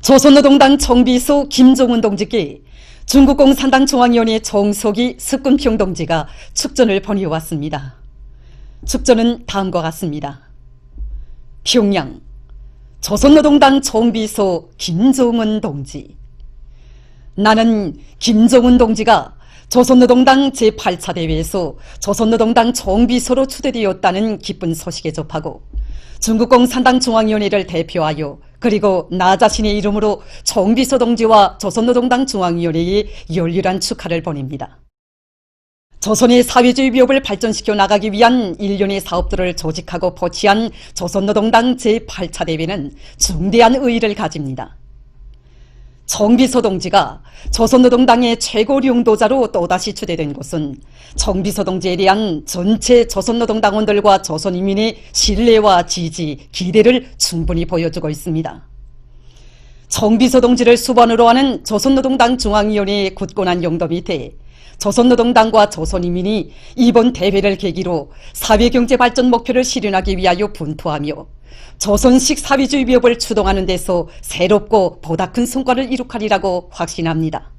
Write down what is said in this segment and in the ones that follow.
조선노동당 정비소 김종훈 동지께 중국 공산당 중앙위원회 정석이 석근평 동지가 축전을 번이어왔습니다. 축전은 다음과 같습니다. 평양 조선노동당 정비소 김종훈 동지. 나는 김종훈 동지가 조선노동당 제8차 대회에서 조선노동당 정비소로 추대되었다는 기쁜 소식에 접하고 중국 공산당 중앙위원회를 대표하여 그리고 나 자신의 이름으로 정비소 동지와 조선노동당 중앙위원회에 열렬한 축하를 보냅니다. 조선의 사회주의 비업을 발전시켜 나가기 위한 일련의 사업들을 조직하고 포치한 조선노동당 제8차 대회는 중대한 의의를 가집니다. 정비소 동지가 조선노동당의 최고領導자로 또다시 추대된 것은 정비소 동지에 대한 전체 조선노동당원들과 조선인민의 신뢰와 지지, 기대를 충분히 보여주고 있습니다. 정비소 동지를 수반으로 하는 조선노동당 중앙위원회의 굳건한 용도 밑에 조선노동당과 조선인민이 이번 대회를 계기로 사회경제 발전 목표를 실현하기 위하여 분투하며 조선식 사회주의 비업을 추동하는 데서 새롭고 보다 큰 성과를 이룩하리라고 확신합니다.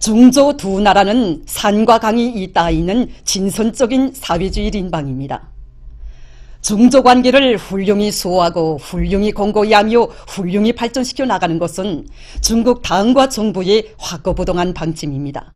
중조 두 나라는 산과 강이 잇닿아 있는 진선적인 사회주의 린방입니다. 중조 관계를 훌륭히 수호하고 훌륭히 공고히 하며 훌륭히 발전시켜 나가는 것은 중국 당과 정부의 확고부동한 방침입니다.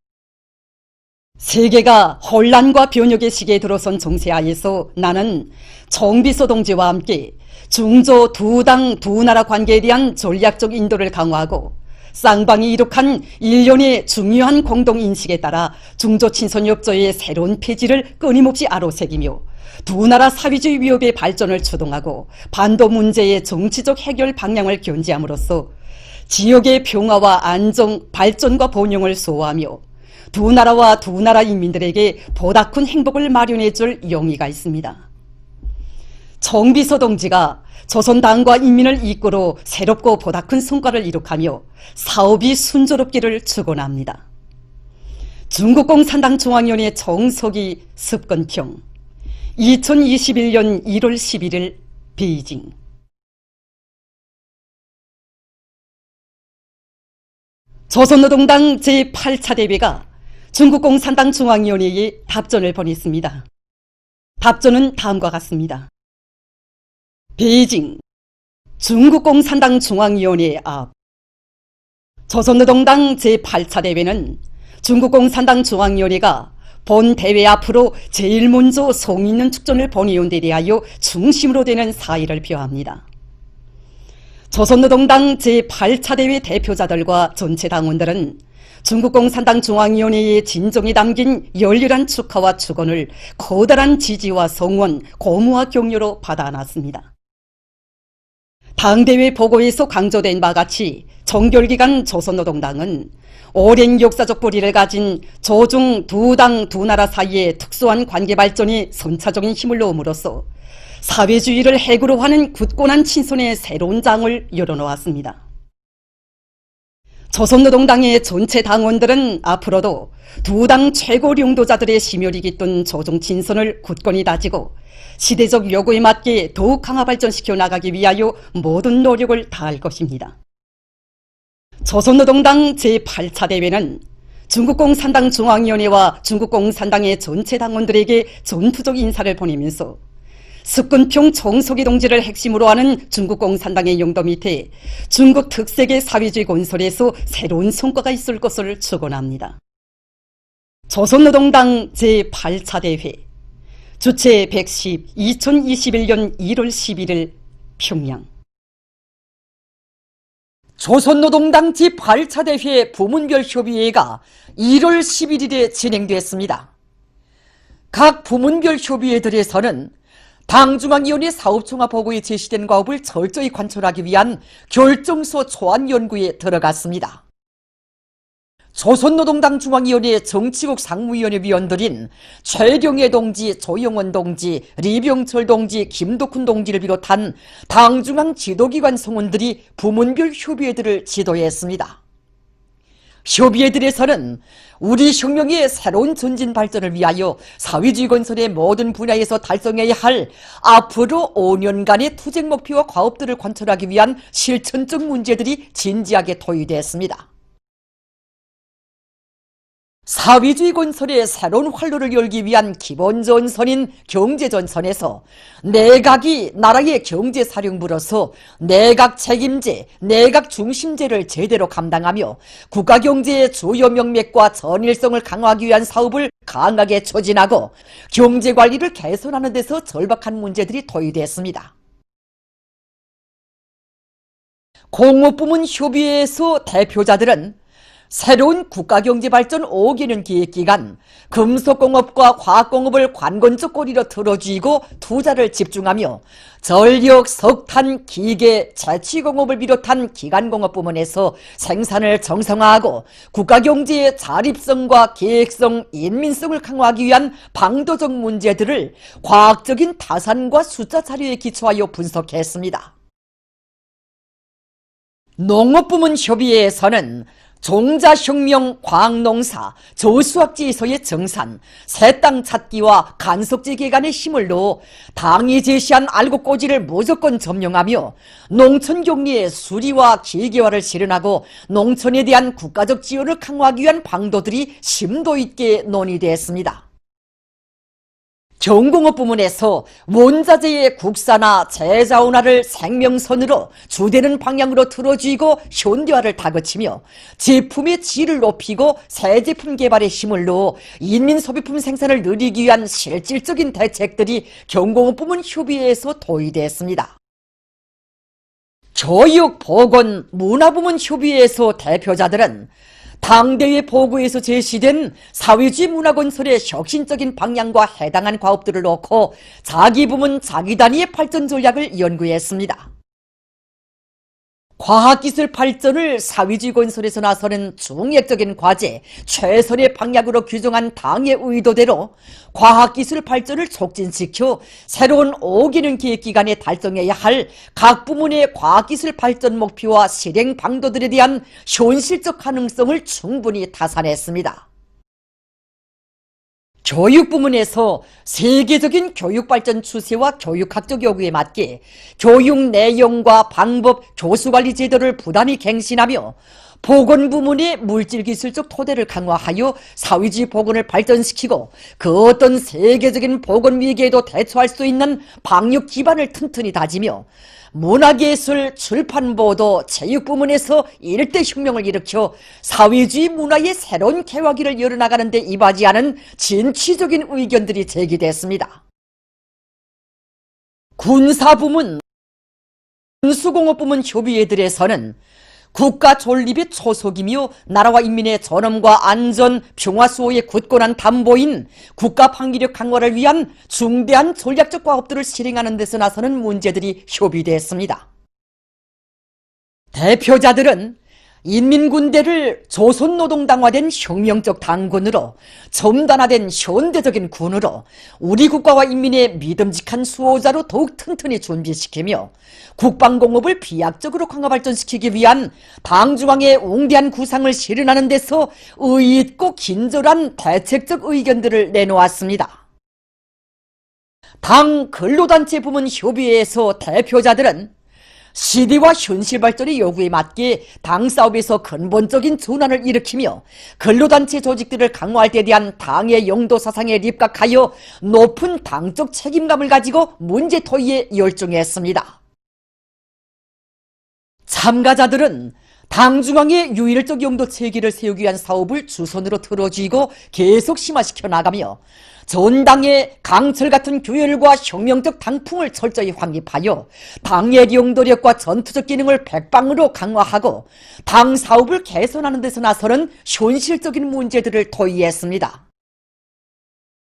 세계가 혼란과 변혁의 시기에 들어선 정세하에서 나는 정비소 동지와 함께 중조 두 당 두 나라 관계에 대한 전략적 인도를 강화하고 쌍방이 이룩한 일련의 중요한 공동인식에 따라 중조 친선협조의 새로운 폐지를 끊임없이 아로새기며 두 나라 사회주의 위협의 발전을 추동하고 반도 문제의 정치적 해결 방향을 견지함으로써 지역의 평화와 안정, 발전과 번영을 수호하며 두 나라와 두 나라 인민들에게 보다 큰 행복을 마련해 줄 용의가 있습니다. 정비소 동지가 조선당과 인민을 이끌어 새롭고 보다 큰 성과를 이룩하며 사업이 순조롭기를 축원합니다. 중국 공산당 중앙위원회 정석이 석근평 2021년 1월 11일 베이징. 조선노동당 제8차 대회가 중국 공산당 중앙위원회에 답전을 보냈습니다. 답전은 다음과 같습니다. 베이징 중국 공산당 중앙위원회 앞. 조선노동당 제8차 대회는 중국 공산당 중앙위원회가 본 대회 앞으로 제일 먼저 성의 있는 축전을 보내온 데 대하여 중심으로 되는 사의를 표합니다. 조선노동당 제8차 대회 대표자들과 전체 당원들은 중국 공산당 중앙위원회의 진정이 담긴 열렬한 축하와 축원을 커다란 지지와 성원, 고무와 격려로 받아 안았습니다. 당대회 보고에서 강조된 바와 같이 정결기간 조선노동당은 오랜 역사적 뿌리를 가진 조중 두 당 두 나라 사이의 특수한 관계 발전이 선차적인 힘을 놓음으로써 사회주의를 핵으로 하는 굳건한 친선의 새로운 장을 열어놓았습니다. 조선노동당의 전체 당원들은 앞으로도 두 당 최고領導자들의 심혈이 깃든 조중 친선을 굳건히 다지고 시대적 요구에 맞게 더욱 강화 발전시켜 나가기 위하여 모든 노력을 다할 것입니다. 조선노동당 제8차 대회는 중국 공산당 중앙위원회와 중국 공산당의 전체 당원들에게 전투적 인사를 보내면서 석근평 정석이 동지를 핵심으로 하는 중국 공산당의 용도 밑에 중국 특색의 사회주의 건설에서 새로운 성과가 있을 것을 축원합니다. 조선노동당 제8차 대회 주최 110 2021년 1월 11일 평양. 조선노동당 제8차 대회 부문별 협의회가 1월 11일에 진행됐습니다. 각 부문별 협의회들에서는 당중앙위원회 사업종합보고에 제시된 과업을 철저히 관철하기 위한 결정서 초안 연구에 들어갔습니다. 조선노동당 중앙위원회 정치국 상무위원회 위원들인 최경애 동지, 조영원 동지, 리병철 동지, 김덕훈 동지를 비롯한 당중앙 지도기관 성원들이 부문별 협의회들을 지도했습니다. 협의회들에서는 우리 혁명의 새로운 전진 발전을 위하여 사회주의 건설의 모든 분야에서 달성해야 할 앞으로 5년간의 투쟁 목표와 과업들을 관철하기 위한 실천적 문제들이 진지하게 토의되었습니다. 사회주의 건설의 새로운 활로를 열기 위한 기본전선인 경제전선에서 내각이 나라의 경제사령부로서 내각 책임제, 내각 중심제를 제대로 감당하며 국가경제의 주요 명맥과 전일성을 강화하기 위한 사업을 강하게 추진하고 경제관리를 개선하는 데서 절박한 문제들이 토의됐습니다. 공업부문 협의회에서 대표자들은 새로운 국가경제발전 5개년 계획기간 금속공업과 과학공업을 관건적 고리로 틀어쥐고 투자를 집중하며 전력, 석탄, 기계, 재치공업을 비롯한 기간공업 부문에서 생산을 정상화하고 국가경제의 자립성과 계획성, 인민성을 강화하기 위한 방도적 문제들을 과학적인 타산과 숫자 자료에 기초하여 분석했습니다. 농업부문 협의회에서는 종자혁명, 과학농사, 저수학지에서의 정산, 새 땅 찾기와 간섭지 개간의 힘을 넣어 당이 제시한 알곡고지를 무조건 점령하며 농촌경리의 수리와 기계화를 실현하고 농촌에 대한 국가적 지원을 강화하기 위한 방도들이 심도 있게 논의되었습니다. 경공업 부문에서 원자재의 국산화, 재자원화를 생명선으로 주되는 방향으로 틀어쥐고 현대화를 다그치며 제품의 질을 높이고 새 제품 개발에 힘을 넣어 인민소비품 생산을 늘리기 위한 실질적인 대책들이 경공업 부문 협의회에서 도의됐습니다. 교육, 보건, 문화부문 협의회에서 대표자들은 당대회 보고에서 제시된 사회주의 문화건설의 혁신적인 방향과 해당한 과업들을 놓고 자기 부문 자기 단위의 발전 전략을 연구했습니다. 과학기술 발전을 사회주의 건설에서 나서는 중역적인 과제, 최선의 방향으로 규정한 당의 의도대로 과학기술 발전을 촉진시켜 새로운 5개년 계획기간에 달성해야 할 각 부문의 과학기술 발전 목표와 실행 방도들에 대한 현실적 가능성을 충분히 타산했습니다. 교육부문에서 세계적인 교육발전 추세와 교육학적 요구에 맞게 교육 내용과 방법, 교수관리 제도를 부단히 갱신하며 보건부문의 물질기술적 토대를 강화하여 사회주의 보건을 발전시키고 그 어떤 세계적인 보건 위기에도 대처할 수 있는 방역 기반을 튼튼히 다지며 문화예술, 출판보도, 체육부문에서 일대 혁명을 일으켜 사회주의 문화의 새로운 개화기를 열어나가는 데 이바지하는 진취적인 의견들이 제기됐습니다. 군사부문, 군수공업부문 협의회들에서는 국가 존립의 초석이며 나라와 인민의 존엄과 안전, 평화 수호의 굳건한 담보인 국가 방위력 강화를 위한 중대한 전략적 과업들을 실행하는 데서 나서는 문제들이 협의됐습니다. 대표자들은 인민군대를 조선노동당화된 혁명적 당군으로 첨단화된 현대적인 군으로 우리 국가와 인민의 믿음직한 수호자로 더욱 튼튼히 준비시키며 국방공업을 비약적으로 강화 발전시키기 위한 당중앙의 웅대한 구상을 실현하는 데서 의의있고 긴절한 대책적 의견들을 내놓았습니다. 당 근로단체 부문 협의회에서 대표자들은 시대와 현실 발전의 요구에 맞게 당 사업에서 근본적인 전환을 일으키며 근로단체 조직들을 강화할 때 대한 당의 영도 사상에 입각하여 높은 당적 책임감을 가지고 문제 토의에 열중했습니다. 참가자들은 당 중앙의 유일적 영도 체계를 세우기 위한 사업을 주선으로 틀어쥐고 계속 심화시켜 나가며 전당의 강철 같은 규율과 혁명적 당풍을 철저히 확립하여 당의 영도력과 전투적 기능을 백방으로 강화하고 당 사업을 개선하는 데서 나서는 현실적인 문제들을 토의했습니다.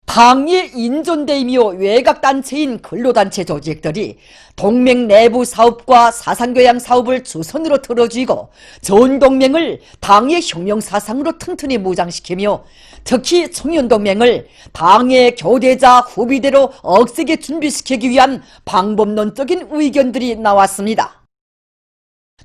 당의 인존대이며 외곽단체인 근로단체 조직들이 동맹 내부 사업과 사상교양 사업을 주선으로 틀어쥐고 전동맹을 당의 혁명사상으로 튼튼히 무장시키며 특히 청년동맹을 당의 교대자 후비대로 억세게 준비시키기 위한 방법론적인 의견들이 나왔습니다.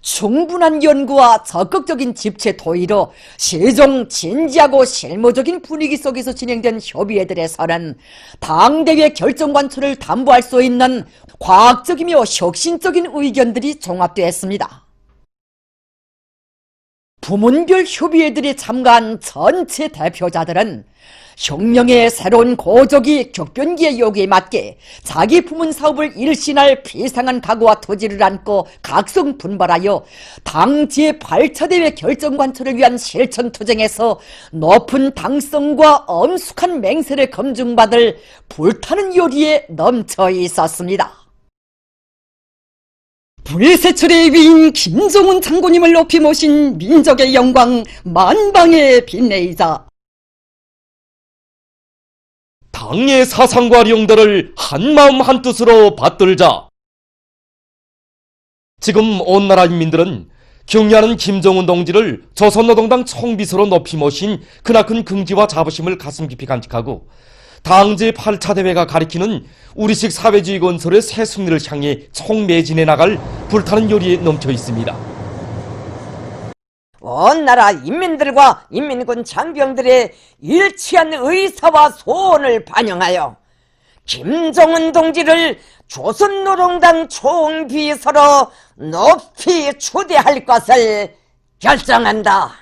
충분한 연구와 적극적인 집체 토의로 시종 진지하고 실무적인 분위기 속에서 진행된 협의회들에서는 당대회 결정 관철을 담보할 수 있는 과학적이며 혁신적인 의견들이 종합되었습니다. 부문별 협의회들이 참가한 전체 대표자들은 혁명의 새로운 고적이 격변기의 요구에 맞게 자기 부문 사업을 일신할 비상한 각오와 토지를 안고 각성분발하여 당 제8차대회 결정관철을 위한 실천투쟁에서 높은 당성과 엄숙한 맹세를 검증받을 불타는 요리에 넘쳐 있었습니다. 불세출의 위인 김정은 장군님을 높이 모신 민족의 영광 만방의 빛내이자 당의 사상과 령대를 한마음 한뜻으로 받들자. 지금 온 나라 인민들은 경의하는 김정은 동지를 조선노동당 총비서로 높이 모신 크나큰 긍지와 자부심을 가슴 깊이 간직하고 당 제8차 대회가 가리키는 우리식 사회주의 건설의 새 승리를 향해 총매진해 나갈 불타는 요리에 넘쳐 있습니다. 온 나라 인민들과 인민군 장병들의 일치한 의사와 소원을 반영하여 김정은 동지를 조선노동당 총비서로 높이 추대할 것을 결정한다.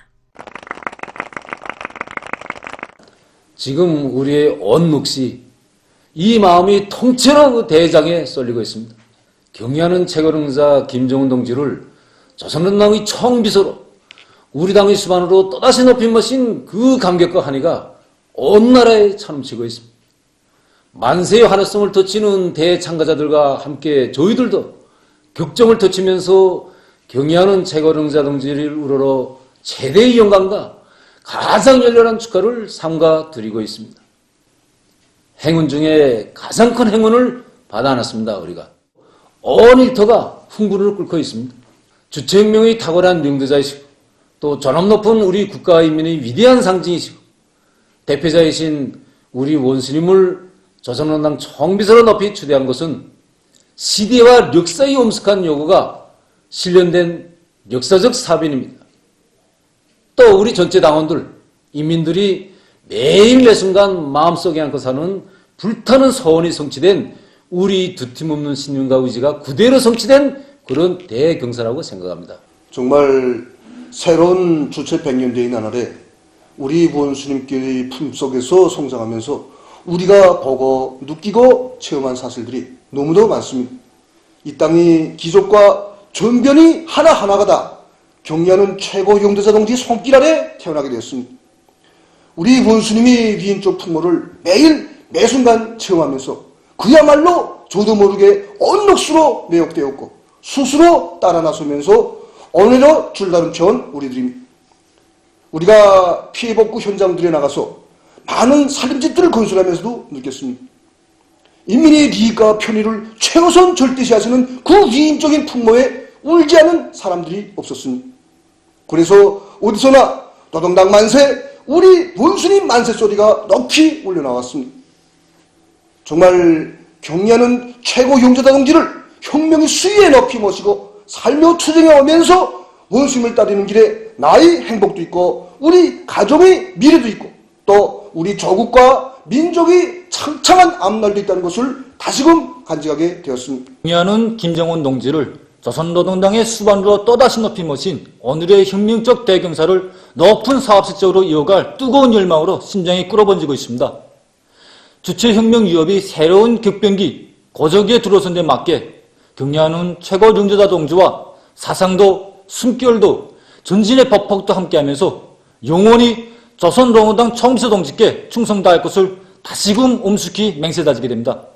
지금 우리의 온 몫이 이 마음이 통째로 그 대장에 쏠리고 있습니다. 경의하는 최고령자 김정은 동지를 조선노동당의 총비서로 우리 당의 수반으로 또다시 높이 모신 그 감격과 한의가 온 나라에 차넘치고 있습니다. 만세의 환호성을 터치는 대참가자들과 함께 저희들도 격정을 터치면서 경의하는 최고령자 동지를 우러러 최대의 영광과 가장 열렬한 축하를 삼가 드리고 있습니다. 행운 중에 가장 큰 행운을 받아 안았습니다. 우리가 온 일터가 흥분을 끓고 있습니다. 주체혁명의 탁월한領導자이시고 또 존엄 높은 우리 국가와 인민의 위대한 상징이시고 대표자이신 우리 원수님을 조선노동당 총비서로 높이 추대한 것은 시대와 역사의 엄숙한 요구가 실현된 역사적 사변입니다. 또 우리 전체 당원들, 인민들이 매일 매순간 마음속에 안고 사는 불타는 소원이 성취된 우리 두팀없는 신념과 의지가 그대로 성취된 그런 대경사라고 생각합니다. 정말 새로운 주체 100년대의 나날에 우리 원수님께의 품속에서 성장하면서 우리가 보고 느끼고 체험한 사실들이 너무도 많습니다. 이 땅이 기적과 전변이 하나하나가 다 경의하는 최고 용도자 동지 손길 아래 태어나게 되었습니다. 우리 원수님이 위인적 풍모를 매일 매순간 체험하면서 그야말로 저도 모르게 온 몫으로 매혹되었고 스스로 따라 나서면서 오늘로 줄다름 펴온 우리들입니다. 우리가 피해복구 현장들에 나가서 많은 살림짓들을 건설하면서도 느꼈습니다. 인민의利益과 편의를 최우선 절대시하시는 그 위인적인 풍모에 울지 않은 사람들이 없었습니다. 그래서 어디서나 노동당 만세, 우리 원수님 만세 소리가 높이 울려나왔습니다. 정말 경의하는 최고 용자다 동지를 혁명의 수위에 높이 모시고 살며 투쟁해 오면서 원수님을 따르는 길에 나의 행복도 있고 우리 가정의 미래도 있고 또 우리 조국과 민족의 창창한 앞날도 있다는 것을 다시금 간직하게 되었습니다. 경의하는 김정은 동지를 조선노동당의 수반으로 또다시 높이 모신 오늘의 혁명적 대경사를 높은 사업실적으로 이어갈 뜨거운 열망으로 심장이 끓어번지고 있습니다. 주체혁명 위협이 새로운 격변기, 고저기에 들어선 데 맞게 경의하는 최고 용자다 동지와 사상도 숨결도 전진의 법폭도 함께하면서 영원히 조선노동당 총비서 동지께 충성 다할 것을 다시금 엄숙히 맹세다지게 됩니다.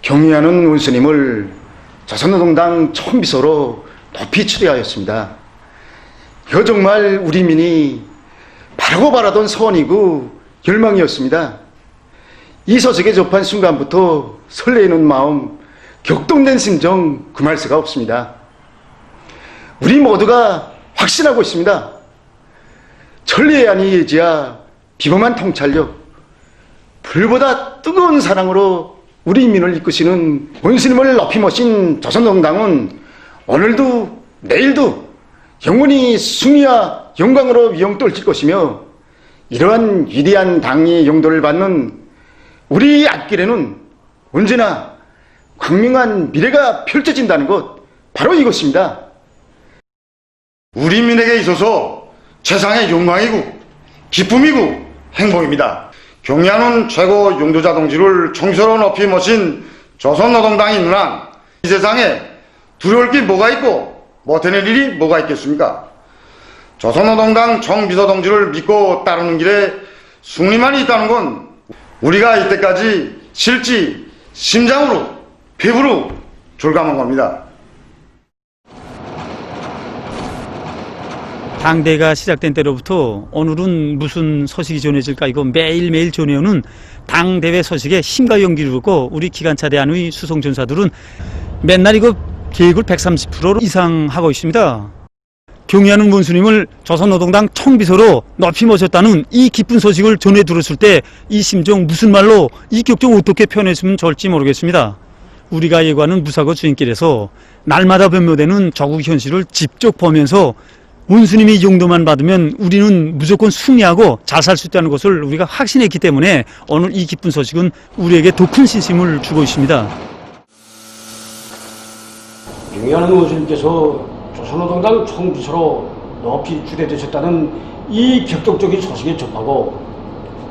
경의하는 원수님을 조선노동당 총비서로 높이 추대하였습니다. 이거 정말 우리 민이 바라고 바라던 소원이고 열망이었습니다. 이 소식에 접한 순간부터 설레이는 마음, 격동된 심정 금할 수가 없습니다. 우리 모두가 확신하고 있습니다. 천리의 안이 예지야 비범한 통찰력, 불보다 뜨거운 사랑으로 우리 인민을 이끄시는 원스님을 높이 모신 조선노동당은 오늘도 내일도 영원히 승리와 영광으로 위용떨칠 것이며, 이러한 위대한 당의 용도를 받는 우리 앞길에는 언제나 광명한 미래가 펼쳐진다는 것, 바로 이것입니다. 우리 민에게 있어서 최상의 영광이고 기쁨이고 행복입니다. 경의하는 최고 용도자 동지를 총비서로 높이 모신 조선노동당이 있는 한 이 세상에 두려울 게 뭐가 있고 못해낼 일이 뭐가 있겠습니까? 조선노동당 총비서 동지를 믿고 따르는 길에 승리만 있다는 건 우리가 이때까지 실지 심장으로 피부로 절감한 겁니다. 당대가 시작된 때로부터 오늘은 무슨 소식이 전해질까, 이거 매일매일 전해오는 당대회 소식에 심과 용기를 얻고, 우리 기관차 대안의 수송전사들은 맨날 이거 계획을 130% 이상 하고 있습니다. 경의하는 원수님을 조선노동당 총비서로 높이 모셨다는 이 기쁜 소식을 전해 들었을 때 이 심정 무슨 말로, 이 격정 어떻게 표현했으면 좋을지 모르겠습니다. 우리가 예고하는 무사고 주행길에서 날마다 변모되는 조국 현실을 직접 보면서 원수님이 용도만 받으면 우리는 무조건 승리하고 잘 살 수 있다는 것을 우리가 확신했기 때문에 오늘 이 기쁜 소식은 우리에게 더 큰 신심을 주고 있습니다. 경의하는 원수님께서 조선노동당 총비서로 높이 추대되셨다는 이 격정적인 소식을 접하고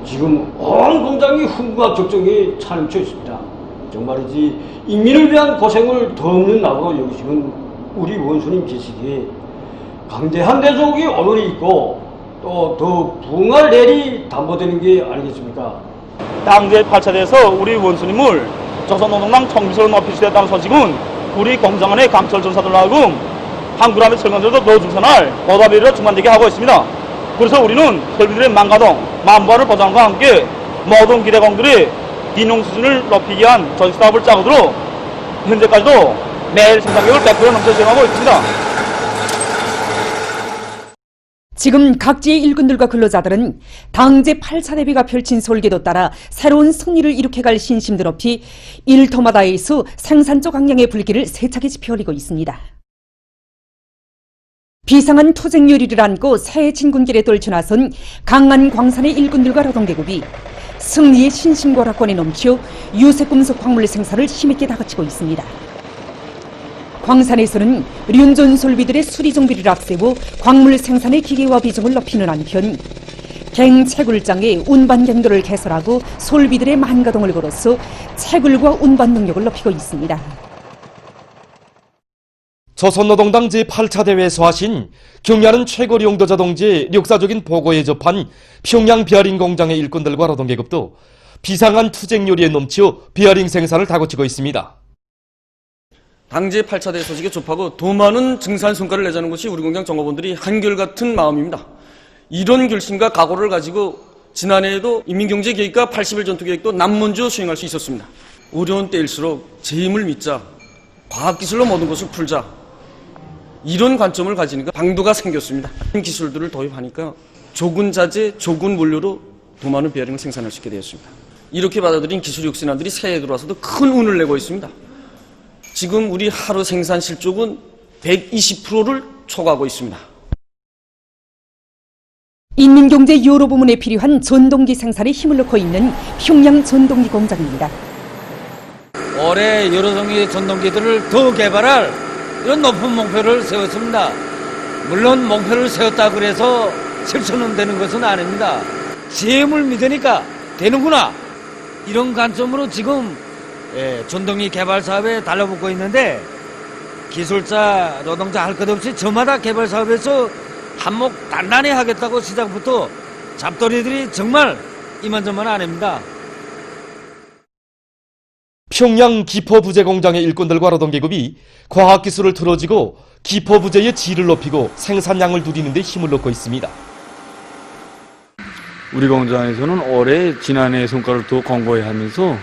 지금 온 공장이 흥분과 격정에 차림쳐 있습니다. 정말이지 인민을 위한 고생을 덮는 낙으로 여기시는 우리 원수님 계시기에 강대한 대족이 오늘이 있고 또 더 부흥할 내일이 담보되는 게 아니겠습니까? 당대 8차대에서 우리 원수님을 조선노동당 총비서로 높이 추대했다는 소식은 우리 공장 안의 강철 전사들로 하여금 한 그람의 철강들도 넣어주선할 보답의로 중간되게 하고 있습니다. 그래서 우리는 설비들의 망가동, 만부화를 보장과 함께 모든 기대공들의 기능 수준을 높이기 위한 전시사업을 짜고들어 현재까지도 매일 생산력을 100% 넘쳐 제공하고 있습니다. 지금 각지의 일꾼들과 근로자들은 당제 8차 대비가 펼친 설계도 따라 새로운 승리를 이룩해갈 신심들 없이 일터마다에서 생산적 강량의 불길을 세차게 지펴올리고 있습니다. 비상한 투쟁 요리를 안고 새 진군길에 떨쳐나선 강한 광산의 일꾼들과 노동계급이 승리의 신심과 낙관에 넘쳐 유색금속 광물 생산을 힘있게 다그치고 있습니다. 광산에서는 륜전 설비들의 수리 정비를 앞세워 광물 생산의 기계화 비중을 높이는 한편 갱채굴장의 운반 경로를 개설하고 설비들의 만가동을 걸어서 채굴과 운반 능력을 높이고 있습니다. 조선노동당 제8차 대회에서 하신 경의하는 최고 용도자 동지의 역사적인 보고에 접한 평양 비어링 공장의 일꾼들과 노동계급도 비상한 투쟁 요리에 넘쳐 비어링 생산을 다그치고 있습니다. 당제 8차 대회 소식에 접하고 더 많은 증산 성과를 내자는 것이 우리 공장 종업원들이 한결같은 마음입니다. 이런 결심과 각오를 가지고 지난해에도 인민경제계획과 80일 전투계획도 남먼저 수행할 수 있었습니다. 어려운 때일수록 제 힘을 믿자, 과학기술로 모든 것을 풀자, 이런 관점을 가지니까 방도가 생겼습니다. 기술들을 도입하니까 조군 자재, 조군 원료로 더 많은 베어링을 생산할 수 있게 되었습니다. 이렇게 받아들인 기술 혁신안들이 새해에 들어와서도 큰 운을 내고 있습니다. 지금 우리 하루 생산 실적은 120%를 초과하고 있습니다. 인민경제 여러 부문에 필요한 전동기 생산에 힘을 넣고 있는 평양 전동기 공장입니다. 올해 여러 종류의 전동기들을 더 개발할 이런 높은 목표를 세웠습니다. 물론 목표를 세웠다고 해서 실천은 되는 것은 아닙니다. 제 힘을 믿으니까 되는구나, 이런 관점으로 지금 전동기 개발 사업에 달라붙고 있는데, 기술자, 노동자 할 것 없이 저마다 개발 사업에서 한몫 단단히 하겠다고 시작부터 잡돌이들이 정말 이만저만 아닙니다. 평양 기포부재 공장의 일꾼들과 노동계급이 과학기술을 틀어지고 기포부재의 질을 높이고 생산량을 누리는 데 힘을 넣고 있습니다. 우리 공장에서는 올해 지난해 성과를 더 공고히 하면서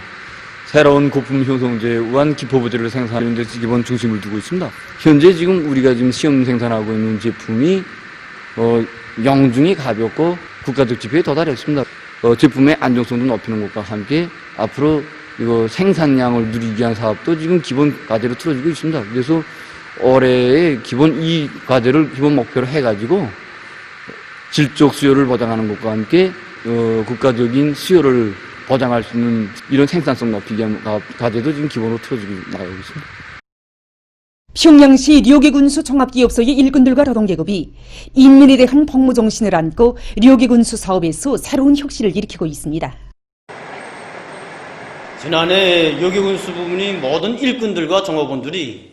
새로운 고품 형성제에 의한 기포부재를 생산하는 데 기본 중심을 두고 있습니다. 현재 지금 우리가 지금 시험 생산하고 있는 제품이 영중이 가볍고 국가적 지표에 도달했습니다. 제품의 안정성도 높이는 것과 함께 앞으로 이거 생산량을 누리기 위한 사업도 지금 기본 과제로 틀어지고 있습니다. 그래서 올해의 기본 이 과제를 기본 목표로 해가지고 질적 수요를 보장하는 것과 함께 국가적인 수요를 보장할 수 있는 이런 생산성 높이기 위한 과제도 지금 기본으로 틀어지고 나가고 있습니다. 평양시 료계군수 종합기업소의 일꾼들과 노동계급이 인민에 대한 복무정신을 안고 료계군수 사업에서 새로운 혁신을 일으키고 있습니다. 지난해 료계군수 부문이 모든 일꾼들과 종업원들이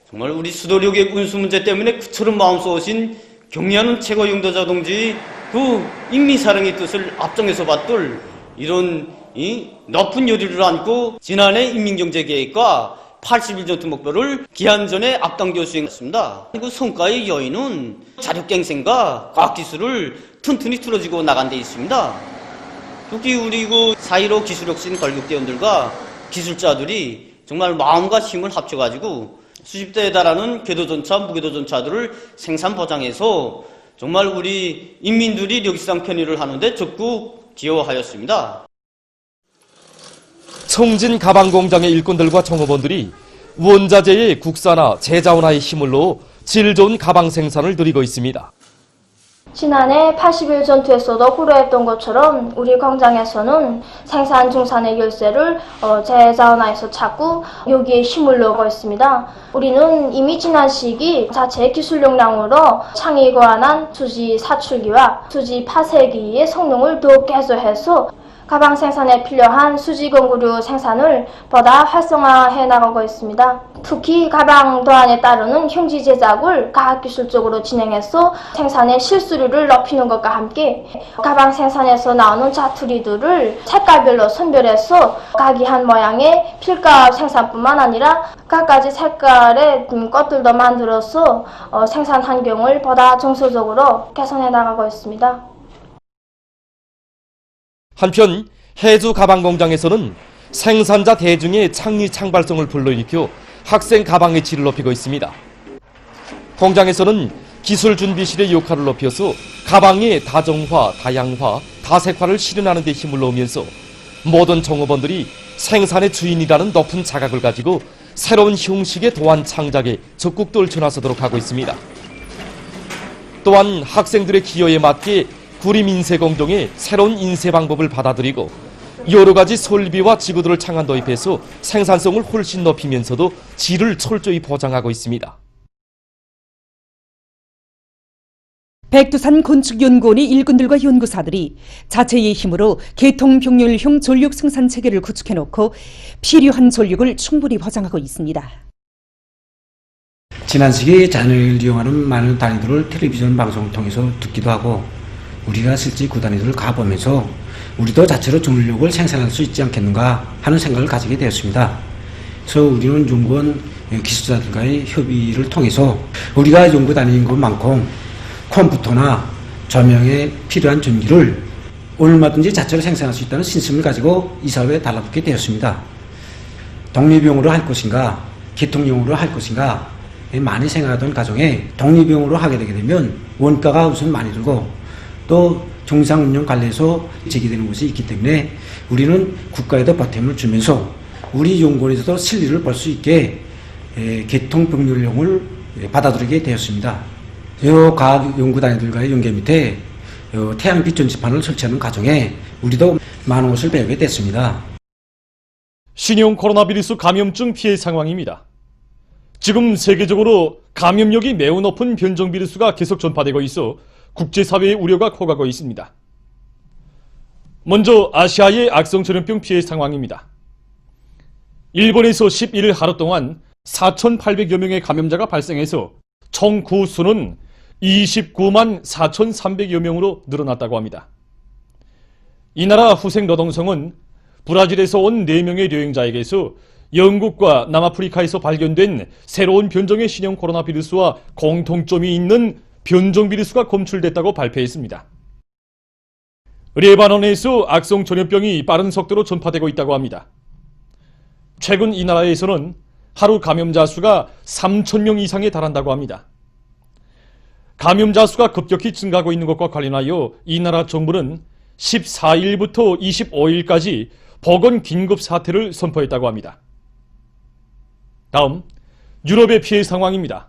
정말 우리 수도 료계군수 문제 때문에 그처럼 마음 쏘신 경리하는 최고 용도자 동지 그 인민사랑의 뜻을 앞장에서 받들 이런 높은 요리를 안고 지난해 인민경제계획과 80일 전투 목표를 기한 전에 앞당겨 수행했습니다. 그 성과의 여인은 자력갱생과 과학기술을 튼튼히 틀어지고 나간 데 있습니다. 특히 우리 그 4.15 기술혁신 걸국대원들과 기술자들이 정말 마음과 힘을 합쳐가지고 수십 대에 달하는 궤도전차, 무궤도전차들을 생산 보장해서 정말 우리 인민들이 력시상 편의를 하는데 적극 기여하였습니다. 청진 가방공장의 일꾼들과 종업원들이 원자재의 국산화, 재자원화의 힘을 넣어 질 좋은 가방 생산을 누리고 있습니다. 지난해 80일 전투에서도 후려했던 것처럼 우리 공장에서는 생산 중산의 열쇠를 재자원화해서 찾고 여기에 힘을 넣고 있습니다. 우리는 이미 지난 시기 자체 기술 역량으로 창의 고안한 수지 사출기와 수지 파쇄기의 성능을 더욱 개선해서 가방 생산에 필요한 수지 공구류 생산을 보다 활성화해 나가고 있습니다. 특히 가방 도안에 따르는 형지 제작을 과학기술적으로 진행해서 생산의 실수율을 높이는 것과 함께 가방 생산에서 나오는 자투리들을 색깔별로 선별해서 각이한 모양의 필갑 생산뿐만 아니라 각가지 색깔의 꽃들도 만들어서 생산 환경을 보다 정서적으로 개선해 나가고 있습니다. 한편 해주 가방공장에서는 생산자 대중의 창의 창발성을 불러일으켜 학생 가방의 질을 높이고 있습니다. 공장에서는 기술 준비실의 역할을 높여서 가방의 다정화, 다양화, 다색화를 실현하는 데 힘을 넣으면서 모든 종업원들이 생산의 주인이라는 높은 자각을 가지고 새로운 형식의 도안 창작에 적극 떨쳐나서도록 하고 있습니다. 또한 학생들의 기여에 맞게 구림 인쇄 공정의 새로운 인쇄 방법을 받아들이고 여러 가지 설비와 지구들을 창안 도입해서 생산성을 훨씬 높이면서도 질을 철저히 보장하고 있습니다. 백두산 건축연구원의 일꾼들과 연구사들이 자체의 힘으로 계통병렬형 전력 생산 체계를 구축해놓고 필요한 전력을 충분히 보장하고 있습니다. 지난 시기에 자연을 이용하는 많은 단위들을 텔레비전 방송을 통해서 듣기도 하고 우리가 실제 그 단위들을 가보면서 우리도 자체로 전력을 생산할 수 있지 않겠는가 하는 생각을 가지게 되었습니다. 그래서 우리는 연구원 기술자들과의 협의를 통해서 우리가 연구 다니는 것만큼 컴퓨터나 조명에 필요한 전기를 얼마든지 자체로 생산할 수 있다는 신심을 가지고 이 사업에 달라붙게 되었습니다. 독립용으로 할 것인가 개통용으로 할 것인가 많이 생각하던 가정에 독립용으로 하게 되게 되면 원가가 우선 많이 들고 또 정상 운영 관리에서 제기되는 것이 있기 때문에 우리는 국가에도 보탬을 주면서 우리 연구원에서도 실리를 볼 수 있게 개통병렬용을 받아들이게 되었습니다. 과학 연구단위들과의 연계 밑에 태양빛 전지판을 설치하는 과정에 우리도 많은 것을 배우게 됐습니다. 신형 코로나 바이러스 감염증 피해 상황입니다. 지금 세계적으로 감염력이 매우 높은 변종 바이러스가 계속 전파되고 있어 국제사회의 우려가 커가고 있습니다. 먼저 아시아의 악성 전염병 피해 상황입니다. 일본에서 11일 하루 동안 4,800여 명의 감염자가 발생해서 총 구수는 29만 4,300여 명으로 늘어났다고 합니다. 이 나라 후생노동성은 브라질에서 온 4명의 여행자에게서 영국과 남아프리카에서 발견된 새로운 변종의 신형 코로나 바이러스와 공통점이 있는 변종 바이러스가 검출됐다고 발표했습니다. 레바논에서 악성 전염병이 빠른 속도로 전파되고 있다고 합니다. 최근 이 나라에서는 하루 감염자 수가 3,000명 이상에 달한다고 합니다. 감염자 수가 급격히 증가하고 있는 것과 관련하여 이 나라 정부는 14일부터 25일까지 보건 긴급 사태를 선포했다고 합니다. 다음, 유럽의 피해 상황입니다.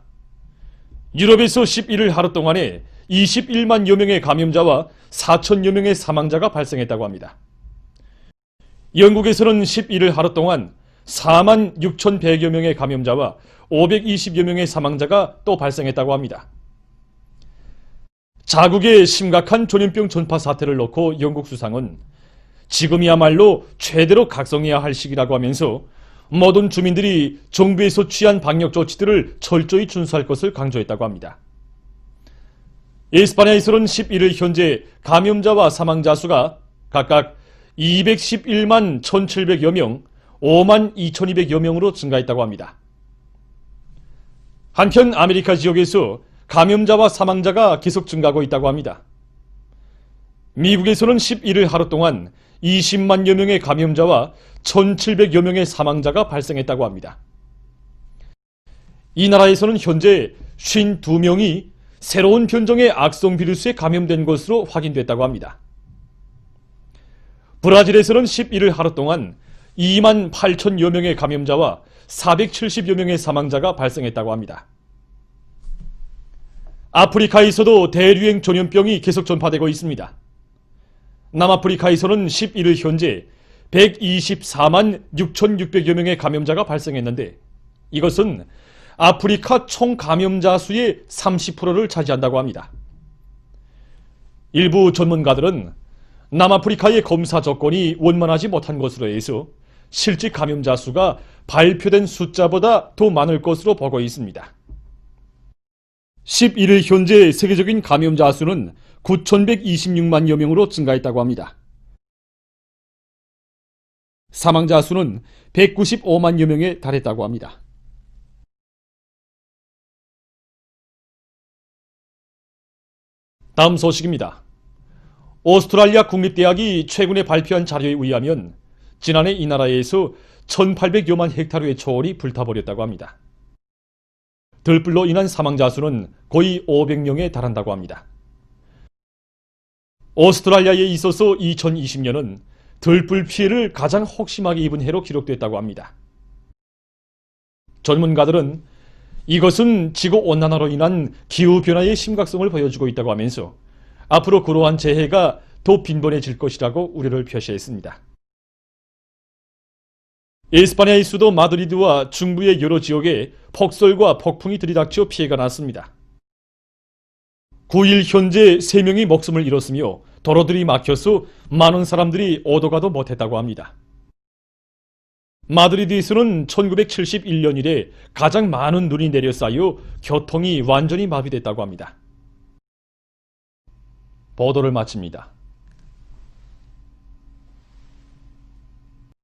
유럽에서 11일 하루 동안에 21만여 명의 감염자와 4천여 명의 사망자가 발생했다고 합니다. 영국에서는 11일 하루 동안 4만 6,100여 명의 감염자와 520여 명의 사망자가 또 발생했다고 합니다. 자국의 심각한 전염병 전파 사태를 놓고 영국 수상은 지금이야말로 최대로 각성해야 할 시기라고 하면서 모든 주민들이 정부에서 취한 방역 조치들을 철저히 준수할 것을 강조했다고 합니다. 이스파냐에서는 11일 현재 감염자와 사망자 수가 각각 211만 1,700여 명, 5만 2,200여 명으로 증가했다고 합니다. 한편 아메리카 지역에서 감염자와 사망자가 계속 증가하고 있다고 합니다. 미국에서는 11일 하루 동안 20만여 명의 감염자와 1,700여 명의 사망자가 발생했다고 합니다. 이 나라에서는 현재 52명이 새로운 변종의 악성 비루스에 감염된 것으로 확인됐다고 합니다. 브라질에서는 11일 하루 동안 2만 8천여 명의 감염자와 470여 명의 사망자가 발생했다고 합니다. 아프리카에서도 대류행 전염병이 계속 전파되고 있습니다. 남아프리카에서는 11일 현재 124만 6,600여 명의 감염자가 발생했는데 이것은 아프리카 총 감염자 수의 30%를 차지한다고 합니다. 일부 전문가들은 남아프리카의 검사 조건이 원만하지 못한 것으로 해서 실제 감염자 수가 발표된 숫자보다 더 많을 것으로 보고 있습니다. 11일 현재 세계적인 감염자 수는 9,126만여 명으로 증가했다고 합니다. 사망자 수는 195만여 명에 달했다고 합니다. 다음 소식입니다. 오스트랄리아 국립대학이 최근에 발표한 자료에 의하면 지난해 이 나라에서 1,800여만 헥타르의 초원이 불타버렸다고 합니다. 들불로 인한 사망자 수는 거의 500명에 달한다고 합니다. 오스트랄리아에 있어서 2020년은 들불 피해를 가장 혹심하게 입은 해로 기록됐다고 합니다. 전문가들은 이것은 지구온난화로 인한 기후변화의 심각성을 보여주고 있다고 하면서 앞으로 그러한 재해가 더 빈번해질 것이라고 우려를 표시했습니다. 이스파냐의 수도 마드리드와 중부의 여러 지역에 폭설과 폭풍이 들이닥쳐 피해가 났습니다. 9일 현재 3명이 목숨을 잃었으며 도로들이 막혀서 많은 사람들이 오도 가도 못했다고 합니다. 마드리드에서는 1971년 이래 가장 많은 눈이 내려 쌓여 교통이 완전히 마비됐다고 합니다. 보도를 마칩니다.